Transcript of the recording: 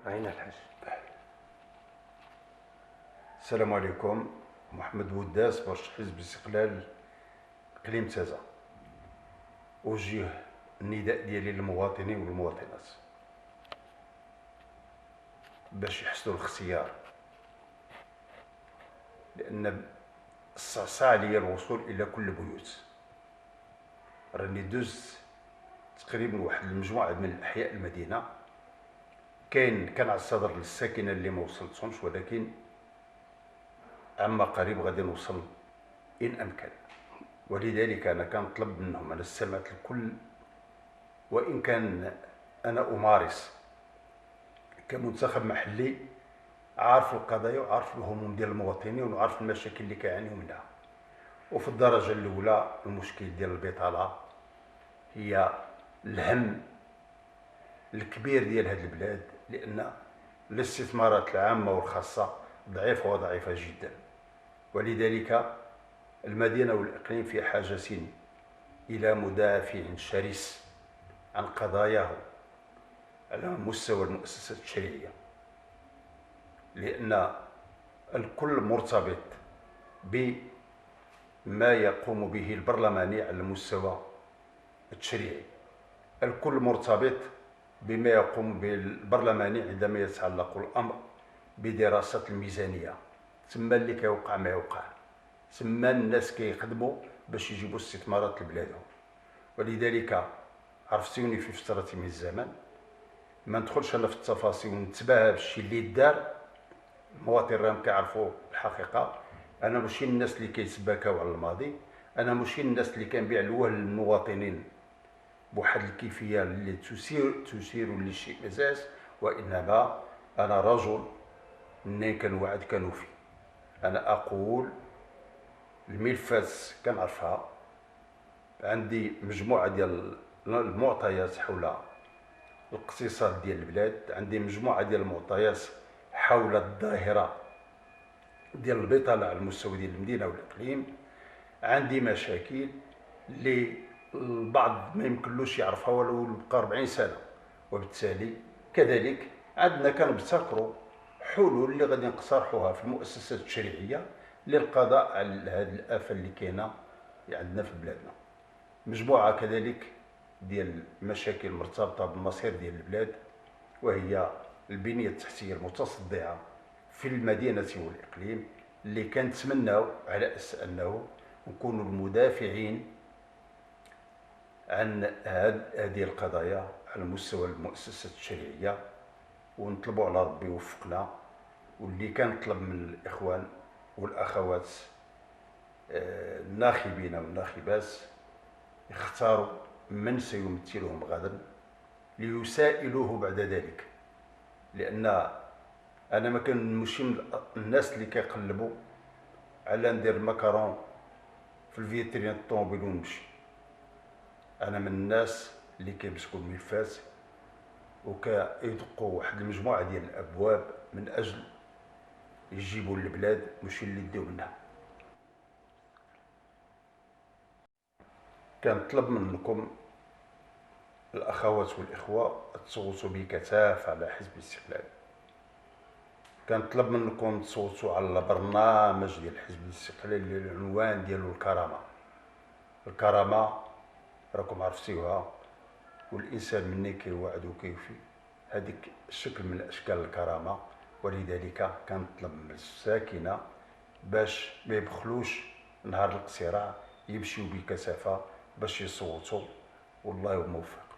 أين الحاج؟ السلام عليكم. محمد بوداس مرشح حزب الاستقلال اقليم تازة. اوجه النداء ديالي للمواطنين والمواطنات باش يحسنوا الاختيار، لان الصعصع لي الوصول الى كل البيوت. راني دوزت تقريبا واحد المجموعه من الاحياء المدينه، كان على الصدر للساكنه اللي ما وصلتهمش، ولكن عما قريب غادي نوصل ان امكن. ولذلك انا كنطلب منهم، انا استمعت الكل، وان كان انا امارس كمنتخب محلي عارف القضايا وعارف الهموم ديال المواطنين وعارف المشاكل اللي كيعانيو منها. وفي الدرجه الاولى المشكل ديال البطاله هي الهم الكبير ديال هذه البلاد، لان الاستثمارات العامه والخاصه ضعيفه وضعيفه جدا. ولذلك المدينه والاقليم في حاجه الى مدافع شرس عن قضاياه على مستوى المؤسسات التشريعيه، لأن الكل مرتبط بما يقوم به البرلماني على المستوى التشريعي، الكل مرتبط بما يقوم به البرلماني عندما يتعلق الأمر بدراسة الميزانية. تما اللي كيوقع ما يوقع، تما الناس كيخدموا باش يجيبوا استثمارات لبلادهم. ولذلك عرفتوني في فترة من الزمن ما ندخلش انا في التفاصيل ونتباهى بالشيء اللي دار. المواطن راهم كيعرفوا الحقيقه. انا ماشي الناس اللي كيتباكاو على الماضي، انا ماشي الناس اللي كنبيع الوهن للمواطنين بواحد الكيفيه اللي تثير للشيء مزاج، وانما انا رجل منين كنوعد كنوفي. انا اقول الملفات كنعرفها، عندي مجموعه ديال المعطيات حول الاقتصاد ديال البلاد، عندي مجموعه ديال المعطيات حول الظاهره ديال البطاله على المستوى ديال المدينه والاقليم. عندي مشاكل اللي البعض ما يمكنلوش يعرفها ولو بقى 40 سنه، وبالتالي كذلك عندنا كنبتكروا حلول اللي غادي نقترحوها في المؤسسات التشريعيه للقضاء على هذه الافه اللي كاينه عندنا في بلادنا. مجموعه كذلك ديال المشاكل مرتبطه بالمصير ديال البلاد، وهي البنيه التحتيه المتصدعه في المدينه والاقليم، اللي كنتمناو على اساس انه نكونوا المدافعين عن هذه القضايا على مستوى المؤسسات التشريعيه، ونطلبوا على ربي يوفقنا. واللي كنطلب من الاخوان والاخوات الناخبين والناخبات يختاروا من سيمثلهم غدا ليسائلوه بعد ذلك، لان انا ما كنمشي من الناس اللي كيقلبوا على ندير المكرون في الفيترين الطوموبيل ونمشي. انا من الناس اللي كيمسكوا الملفات وكيدقوا واحد المجموعه ديال الابواب من اجل يجيبوا للبلاد ماشي اللي يديو منها. كنطلب منكم الاخوات والاخوه تصوتوا بكثافه على حزب الاستقلال. كنطلب منكم تصوتوا على البرنامج ديال حزب الاستقلال اللي العنوان ديالو الكرامه. الكرامه راكم عرفتوها، والانسان منين كيوعد وكيوفي هذيك شكل من اشكال الكرامه. ولذلك كنطلب من الساكنه باش ما يبخلوش نهار الاقتراع، يمشيو بكثافه باش يصوتوا. والله موفق.